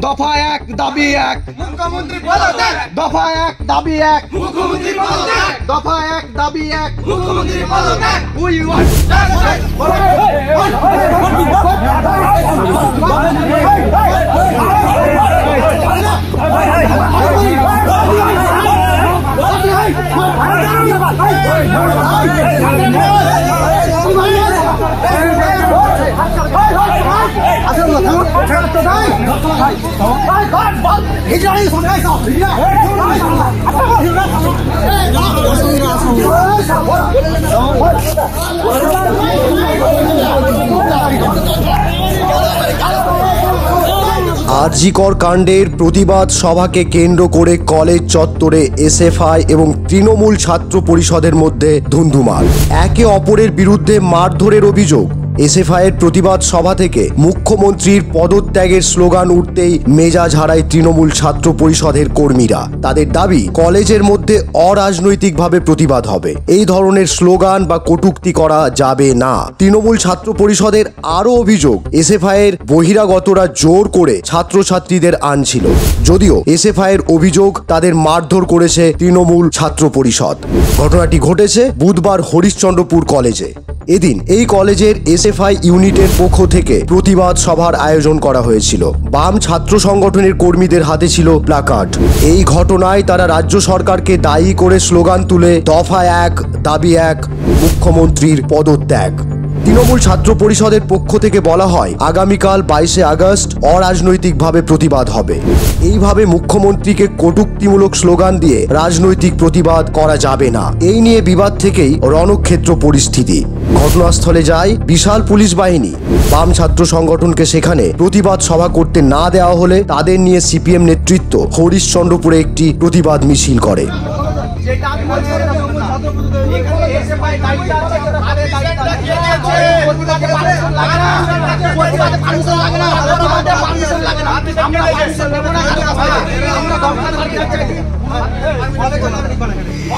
দফা এক দাবি এক মুখ্যমন্ত্রী পদত্যাগ, দফা এক দাবি এক মুখ্যমন্ত্রী পদত্যাগ, দফা এক দাবি এক মুখ্যমন্ত্রী পদত্যাগ। উই ওয়ান্ট আরজি কর কাণ্ডের প্রতিবাদ সভাকে কেন্দ্র করে কলেজ চত্বরে এসএফআই এবং তৃণমূল ছাত্র পরিষদের মধ্যে ধুন্ধুমার। একে অপরের বিরুদ্ধে মারধরের অভিযোগ। এসএফআই এর প্রতিবাদ সভা থেকে মুখ্যমন্ত্রীর পদত্যাগের স্লোগান উঠতেই মেজাজ হারায় তৃণমূল ছাত্র পরিষদের কর্মীরা। তাদের দাবি কলেজের মধ্যে অরাজনৈতিকভাবে প্রতিবাদ হবে, এই ধরনের স্লোগান বা কটূক্তি করা যাবে না। তৃণমূল ছাত্র পরিষদের আরও অভিযোগ, এসএফআই এর বহিরাগতরা জোর করে ছাত্রছাত্রীদের আনছিল, যদিও এসএফআই এর অভিযোগ তাদের মারধর করেছে তৃণমূল ছাত্র পরিষদ। ঘটনাটি ঘটেছে বুধবার হরিশ্চন্দ্রপুর কলেজে। এদিন এই কলেজের এসএফআই ইউনিটের পক্ষ থেকে প্রতিবাদ সভার আয়োজন করা হয়েছিল। বাম ছাত্র সংগঠনের কর্মীদের হাতে ছিল প্ল্যাকার্ড। এই ঘটনায় তারা রাজ্য সরকারকে দায়ী করে স্লোগান তুলে দফা এক দাবি এক মুখ্যমন্ত্রীর পদত্যাগ। তৃণমূল ছাত্র পরিষদের পক্ষ থেকে বলা হয়, আগামীকাল 22শে আগস্ট অরাজনৈতিকভাবে প্রতিবাদ হবে। এইভাবে মুখ্যমন্ত্রীকে কটূক্তিমূলক স্লোগান দিয়ে রাজনৈতিক প্রতিবাদ করা যাবে না। এই নিয়ে বিবাদ থেকেই রণক্ষেত্র পরিস্থিতি। ঘটনাস্থলে যায় বিশাল পুলিশ বাহিনী। বাম ছাত্র সংগঠনকে সেখানে প্রতিবাদ সভা করতে না দেওয়া হলে তাদের নিয়ে সিপিএম নেতৃত্ব হরিশ্চন্দ্রপুরে একটি প্রতিবাদ মিছিল করে।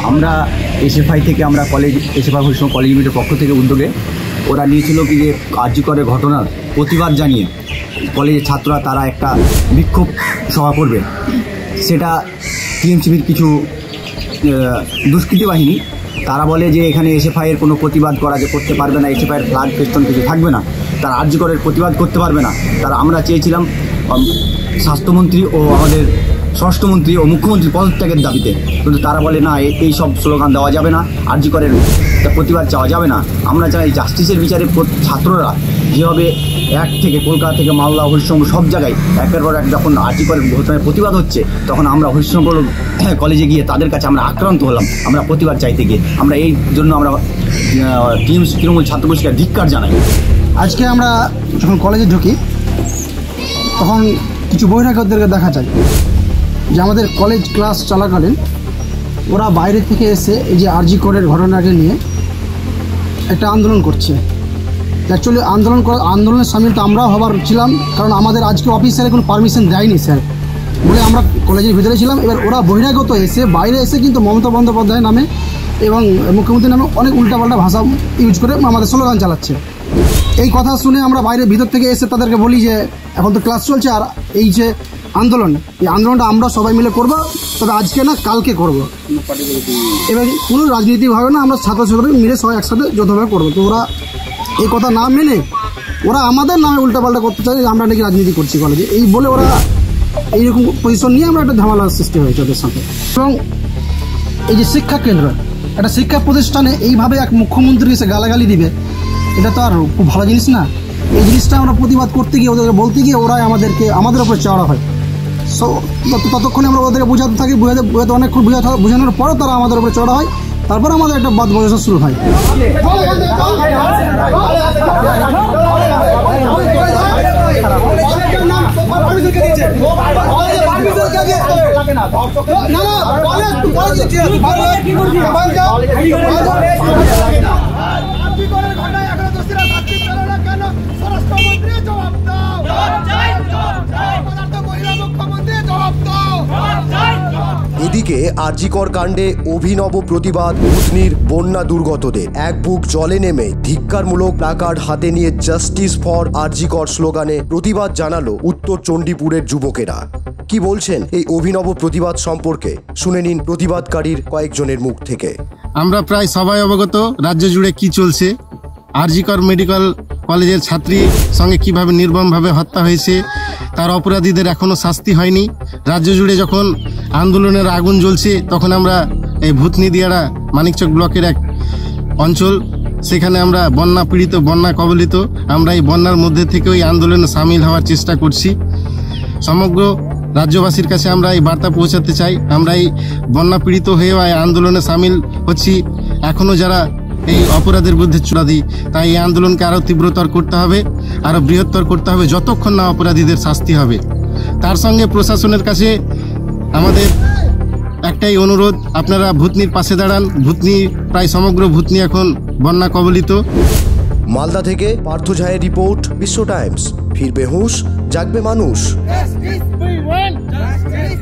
আমরা এসএফআই থেকে আমরা কলেজ এসএফআই হরিশ্চন্দ্রপুর কলেজ ইউনিটের পক্ষ থেকে উদ্যোগে ওরা নিয়েছিল কি যে আরজি করের ঘটনার প্রতিবাদ জানিয়ে কলেজের ছাত্ররা তারা একটা বিক্ষোভ সভা করবে। সেটা টিএমসিবির কিছু দুষ্কৃতী বাহিনী তারা বলে যে এখানে এসএফআই এর কোনো প্রতিবাদ করতে পারবে না, এসএফআই এর ফ্ল্যাগ ফেস্টন কিছু থাকবে না, তারা আরজি করের প্রতিবাদ করতে পারবে না। তারা আমরা চেয়েছিলাম স্বাস্থ্যমন্ত্রী ও আমাদের স্বরাষ্ট্রমন্ত্রী ও মুখ্যমন্ত্রী পদত্যাগের দাবিতে, কিন্তু তারা বলে না, এই সব স্লোগান দেওয়া যাবে না, আরজি করের প্রতিবাদ চাওয়া যাবে না। আমরা চাই জাস্টিসের বিচারে ছাত্ররা যেভাবে এক থেকে কলকাতা থেকে মালদা হরিশ্চন্দ্রপুর সব জায়গায় একের পর এক যখন আরজি করের ঘটনায় প্রতিবাদ হচ্ছে, তখন আমরা হরিশ্চন্দ্রপুর কলেজে গিয়ে তাদের কাছে আমরা আক্রান্ত হলাম। আমরা প্রতিবাদ চাইতে গিয়ে আমরা এই জন্য আমরা তৃণমূল ছাত্র পরিষদকে ধিক্কার জানাই। আজকে আমরা যখন কলেজে ঢুকি তখন কিছু বহিরাগতদেরকে দেখা যায় যে আমাদের কলেজ ক্লাস চলাকালীন ওরা বাইরে থেকে এসে এই যে আরজি করের ঘটনাকে নিয়ে একটা আন্দোলন করছে। অ্যাকচুয়ালি আন্দোলনের সামিল তো আমরাও হবার ছিলাম, কারণ আমাদের আজকে অফিসারে কোনো পারমিশন দেয়নি স্যার বলে আমরা কলেজের ভিতরে ছিলাম। এবার ওরা বহিরাগত এসে বাইরে এসে কিন্তু মমতা বন্দ্যোপাধ্যায় নামে এবং মুখ্যমন্ত্রীর নামে অনেক উল্টাপাল্টা ভাষা ইউজ করে আমাদের স্লোগান চালাচ্ছে। এই কথা শুনে আমরা বাইরে ভিতর থেকে এসে তাদেরকে বলি যে এখন তো ক্লাস চলছে, আর এই যে আন্দোলন, এই আন্দোলনটা আমরা সবাই মিলে করব, তবে আজকে না কালকে করব। এবার কোনো রাজনীতিভাবে না, আমরা ছাত্রছাত্রী মিলে সবাই একসাথে যৌথভাবে করবো। তো ওরা এই কথা না মেনে ওরা আমাদের নামে উল্টাপাল্টা করতে চায়, আমরা নাকি রাজনীতি করছি কলেজে, এই বলে ওরা এইরকম পজিশন নিয়ে আমরা একটা ঝামেলার সৃষ্টি হয়েছে ওদের সাথে। এবং এই যে শিক্ষা কেন্দ্র, একটা শিক্ষা প্রতিষ্ঠানে এইভাবে এক মুখ্যমন্ত্রী এসে গালাগালি দিবে, এটা তো আর খুব ভালো জিনিস না। এই জিনিসটা আমরা প্রতিবাদ করতে গিয়ে ওদেরকে বলতে গিয়ে ওরাই আমাদের উপরে চড়া হয়। সো ততক্ষণে আমরা ওদেরকে বোঝাতে থাকি, বোঝাতে অনেকক্ষণ বোঝানোর পরও তারা আমাদের উপরে চড়া হয়, তারপর আমাদের একটা বাদ বোঝা শুরু হয়। এদিকে অন্যদিকে আরজিকর কাণ্ডে অভিনব প্রতিবাদ ভূতনির বন্যা দুর্গতদের। এক বুক জলে নেমে ধিক্কারমূলক প্ল্যাকার্ড হাতে নিয়ে জাস্টিস ফর আরজিকর স্লোগানে প্রতিবাদ জানালো উত্তর চণ্ডীপুরের যুবকেরা। কি বলছেন এই অভিনব প্রতিবাদ সম্পর্কে শুনে নিন প্রতিবাদকারীর কয়েকজনের মুখ থেকে। আমরা প্রায় সবাই অবগত রাজ্য জুড়ে কি চলছে। আরজিকর মেডিকেল কলেজের ছাত্রীর সঙ্গে কিভাবে নির্মমভাবে হত্যা হয়েছে, তার অপরাধীদের এখনও শাস্তি হয়নি। রাজ্য জুড়ে যখন আন্দোলনের আগুন জ্বলছে তখন আমরা এই ভূতনি দিয়াড়া মানিকচক ব্লকের এক অঞ্চল, সেখানে আমরা বন্যা পীড়িত, বন্যা কবলিত, আমরা এই বন্যার মধ্যে থেকে ওই আন্দোলনে সামিল হওয়ার চেষ্টা করছি। সমগ্র রাজ্যবাসীর কাছে আমরা এই বার্তা পৌঁছাতে চাই, আমরা এই বন্যা পীড়িত হয়েও এই আন্দোলনে সামিল হচ্ছি। এখনও যারা এই অপরাধের বিরুদ্ধে চূড়াদি, তাই এই আন্দোলনকে আরও তীব্রতর করতে হবে, আরও বৃহত্তর করতে হবে, যতক্ষণ না অপরাধীদের শাস্তি হবে। তার সঙ্গে প্রশাসনের কাছে আমাদের একটাই অনুরোধ, আপনারা ভূতনির পাশে দাঁড়ান। ভূতনি, প্রায় সমগ্র ভূতনি এখন বন্যা কবলিত। মালদা থেকে পার্থ ঝায়ের রিপোর্ট, বিশ্ব টাইমস। ফিরবে হুঁশ, জাগবে মানুষ। Justice we want. Justice